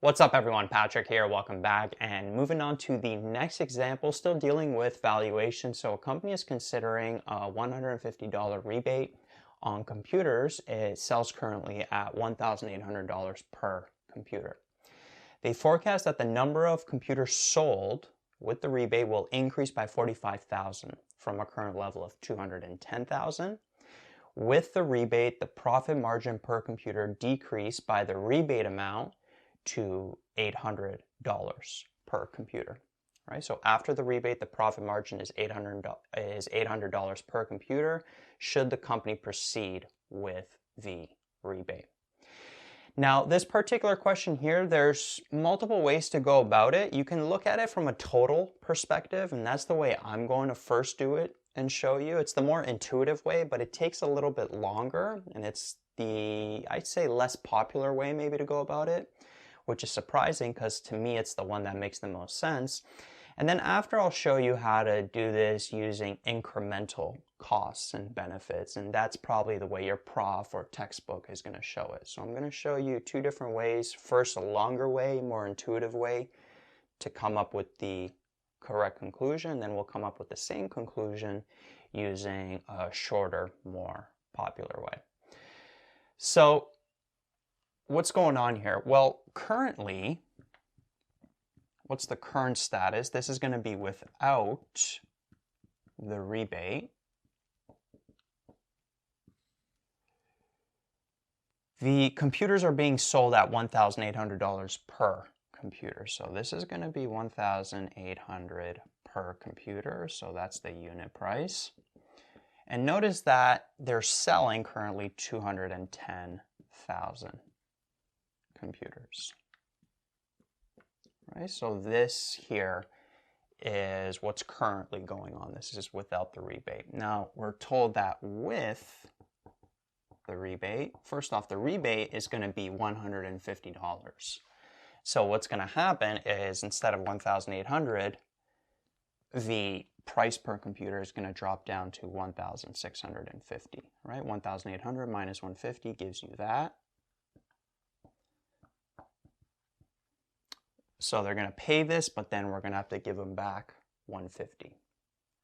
What's up everyone, Patrick here, welcome back, and moving on to the next example, still dealing with valuation. So a company is considering a $150 rebate on computers. It sells currently at $1,800 per computer. They forecast that the number of computers sold with the rebate will increase by 45,000 from a current level of 210,000. With the rebate, the profit margin per computer decreased by the rebate amount to $800 per computer, right? So after the rebate, the profit margin is $800 per computer should the company proceed with the rebate. Now, this particular question here, there's multiple ways to go about it. You can look at it from a total perspective, and that's the way I'm going to first do it and show you. It's the more intuitive way, but it takes a little bit longer, and it's the, I'd say, less popular way maybe to go about it, which is surprising because to me it's the one that makes the most sense. And then after, I'll show you how to do this using incremental costs and benefits, and that's probably the way your prof or textbook is going to show it. So I'm going to show you two different ways. First, a longer way, more intuitive way to come up with the correct conclusion, then we'll come up with the same conclusion using a shorter, more popular way. So what's going on here? Well, currently, what's the current status? This is going to be without the rebate. The computers are being sold at $1,800 per computer. So this is going to be $1,800 per computer. So that's the unit price. And notice that they're selling currently 210,000 computers. Right? So this here is what's currently going on. This is without the rebate. Now, we're told that with the rebate, first off, the rebate is going to be $150. So what's going to happen is instead of 1,800, the price per computer is going to drop down to 1,650, right? 1,800 minus 150 gives you that. So they're going to pay this, but then we're going to have to give them back 150,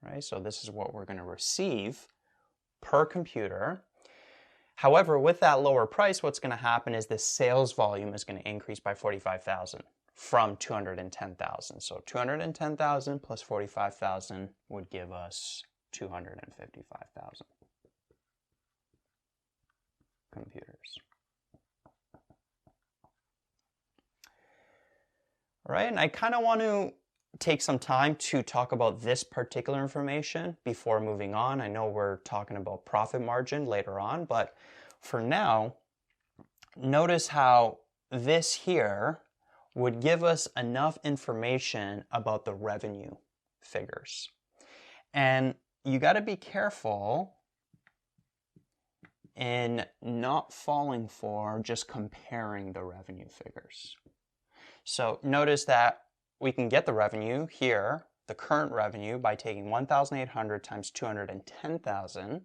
right? So this is what we're going to receive per computer. However, with that lower price, what's going to happen is the sales volume is going to increase by 45,000 from 210,000. So 210,000 plus 45,000 would give us 255,000 computers. All right, and I kind of want to take some time to talk about this particular information before moving on. I know we're talking about profit margin later on, but for now, notice how this here would give us enough information about the revenue figures. And you got to be careful in not falling for just comparing the revenue figures. So notice that we can get the revenue here, the current revenue, by taking 1,800 times 210,000,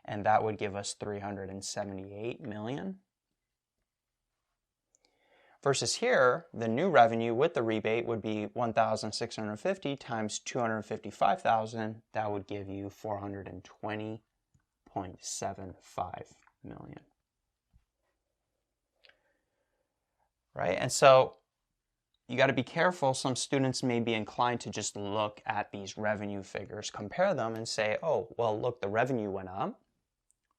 and that would give us 378 million. Versus here, the new revenue with the rebate would be 1,650 times 255,000. That would give you 420.75 million. Right? And so you got to be careful. Some students may be inclined to just look at these revenue figures, compare them, and say, oh, well, look, the revenue went up,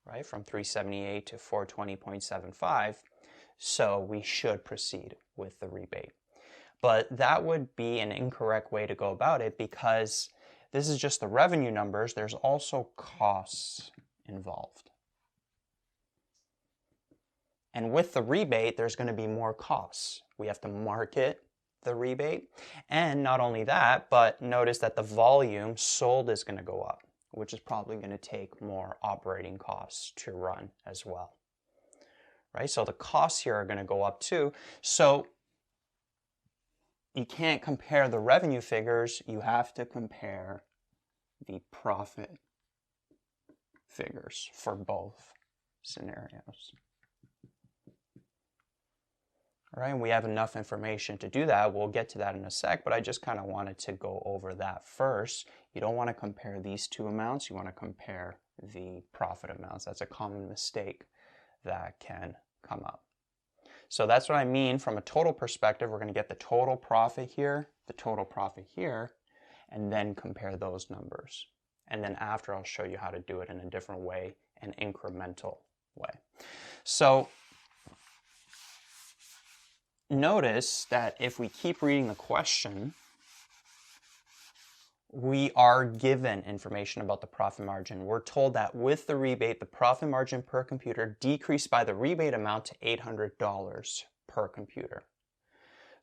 right, from 378 to 420.75, so we should proceed with the rebate. But that would be an incorrect way to go about it because this is just the revenue numbers. There's also costs involved. And with the rebate, there's going to be more costs. We have to market the rebate. And not only that, but notice that the volume sold is going to go up, which is probably going to take more operating costs to run as well. Right? So the costs here are going to go up too. So you can't compare the revenue figures. You have to compare the profit figures for both scenarios. right? And we have enough information to do that. We'll get to that in a sec, but I just kind of wanted to go over that first. You don't want to compare these two amounts. You want to compare the profit amounts. That's a common mistake that can come up. So that's what I mean from a total perspective. We're going to get the total profit here, the total profit here, and then compare those numbers. And then after, I'll show you how to do it in a different way, an incremental way. So notice that if we keep reading the question, we are given information about the profit margin. We're told that with the rebate, the profit margin per computer decreased by the rebate amount to $800 per computer.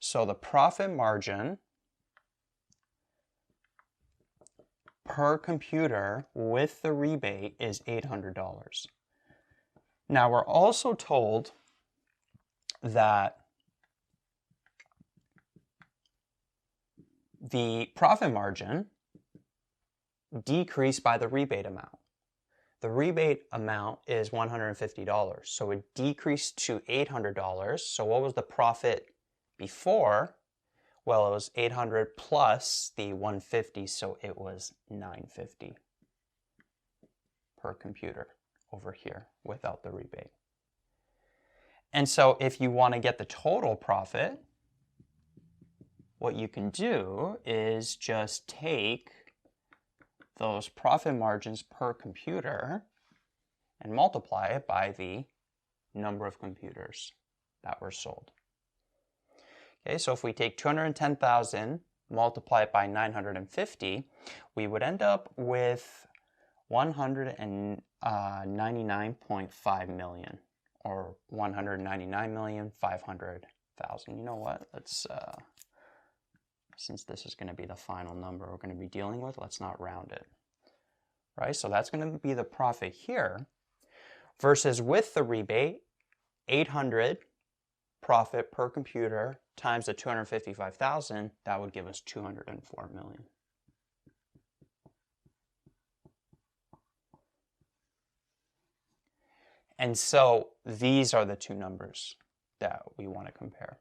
So the profit margin per computer with the rebate is $800. Now we're also told that the profit margin decreased by the rebate amount. The rebate amount is $150, so it decreased to $800. So what was the profit before? Well, it was 800 plus the 150, so it was 950 per computer over here without the rebate. And so if you want to get the total profit, what you can do is just take those profit margins per computer and multiply it by the number of computers that were sold. Okay, so if we take 210,000, multiply it by 950, we would end up with 199.5 million, or 199,500,000. You know what? Let's since this is going to be the final number we're going to be dealing with, let's not round it. Right? So that's going to be the profit here, versus with the rebate, 800 profit per computer times the 255,000, that would give us 204 million. And so these are the two numbers that we want to compare.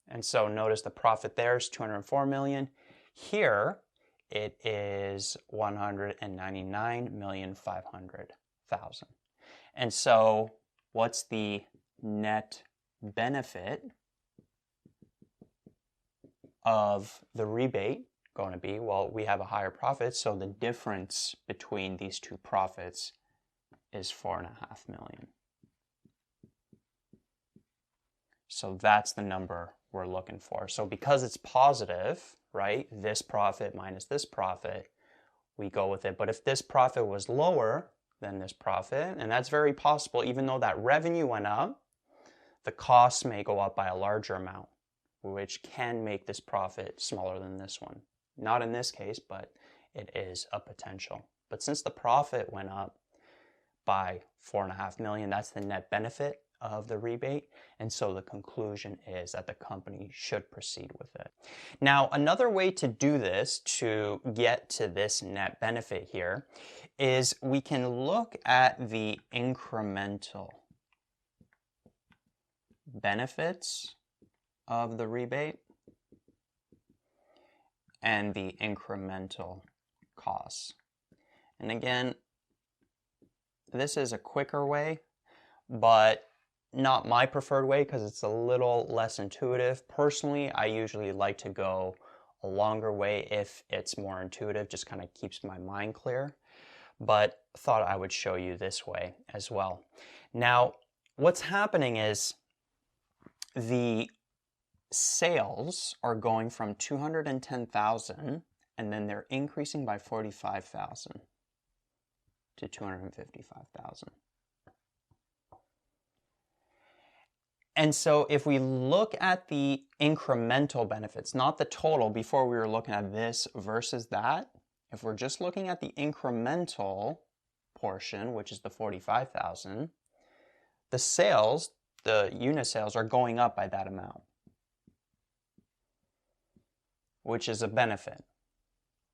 And so notice the profit there is 204 million. Here it is 199,500,000. And so what's the net benefit of the rebate going to be? Well, we have a higher profit, so the difference between these two profits is 4.5 million. So that's the number we're looking for. So because it's positive, right, this profit minus this profit, we go with it. But if this profit was lower than this profit, and that's very possible, even though that revenue went up, the costs may go up by a larger amount, which can make this profit smaller than this one. Not in this case, but it is a potential. But since the profit went up by 4.5 million, that's the net benefit of the rebate, and so the conclusion is that the company should proceed with it. Now, another way to do this, to get to this net benefit here, is we can look at the incremental benefits of the rebate and the incremental costs. And again, this is a quicker way, but not my preferred way because it's a little less intuitive. Personally, I usually like to go a longer way if it's more intuitive, just kind of keeps my mind clear. But thought I would show you this way as well. Now, what's happening is the sales are going from 210,000 and then they're increasing by 45,000 to 255,000. And so if we look at the incremental benefits, not the total, before we were looking at this versus that, if we're just looking at the incremental portion, which is the 45,000, the sales, the unit sales are going up by that amount, which is a benefit,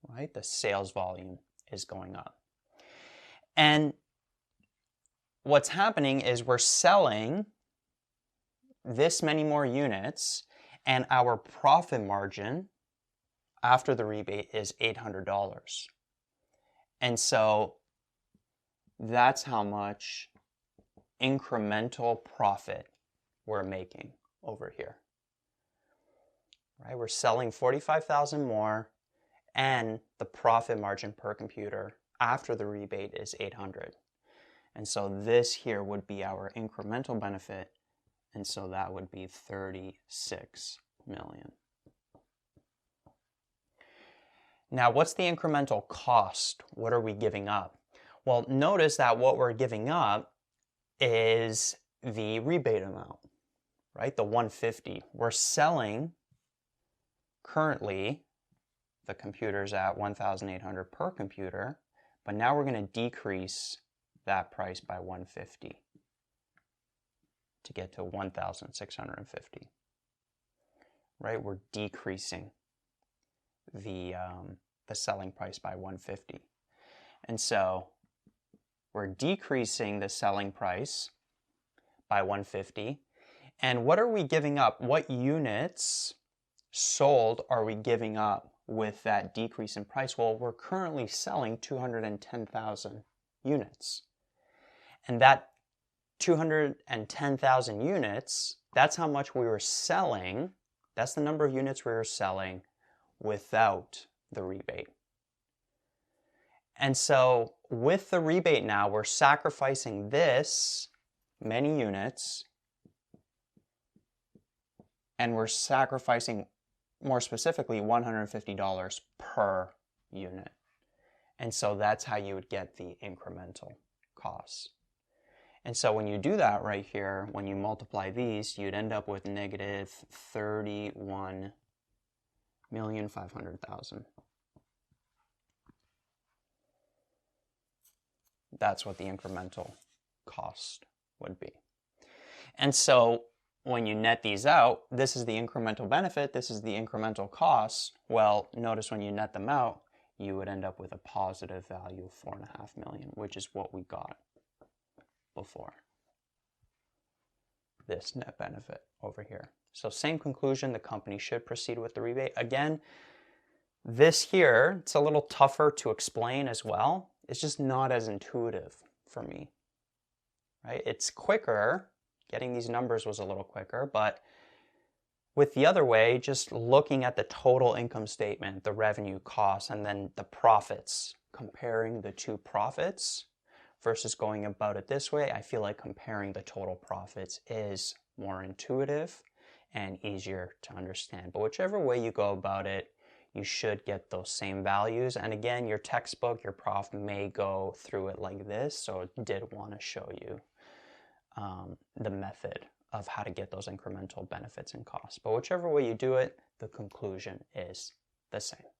right? The sales volume is going up. And what's happening is we're selling this many more units, and our profit margin after the rebate is $800. And so that's how much incremental profit we're making over here. Right? We're selling 45,000 more, and the profit margin per computer after the rebate is 800. And so this here would be our incremental benefit, and so that would be 36 million. Now, what's the incremental cost? What are we giving up? Well, notice that what we're giving up is the rebate amount, right? The 150. We're selling currently the computers at 1,800 per computer, but now we're going to decrease that price by 150 to get to 1,650. Right? We're decreasing the selling price by 150. And so we're decreasing the selling price by 150. And what are we giving up? What units sold are we giving up with that decrease in price? Well, we're currently selling 210,000 units. And that 210,000 units, that's how much we were selling. That's the number of units we were selling without the rebate. And so with the rebate now, we're sacrificing this many units, and we're sacrificing, more specifically, $150 per unit. And so that's how you would get the incremental costs. And so when you do that right here, when you multiply these, you'd end up with negative 31,500,000. That's what the incremental cost would be. And so when you net these out, this is the incremental benefit, this is the incremental cost. Well, notice when you net them out, you would end up with a positive value of 4.5 million, which is what we got before. This net benefit over here. So same conclusion, the company should proceed with the rebate. Again, this here, it's a little tougher to explain as well. It's just not as intuitive for me, right? It's quicker. Getting these numbers was a little quicker, but with the other way, just looking at the total income statement, the revenue, costs, and then the profits, comparing the two profits versus going about it this way, I feel like comparing the total profits is more intuitive and easier to understand. But whichever way you go about it, you should get those same values. And again, your textbook, your prof may go through it like this, so it did want to show you the method of how to get those incremental benefits and costs. But whichever way you do it, the conclusion is the same.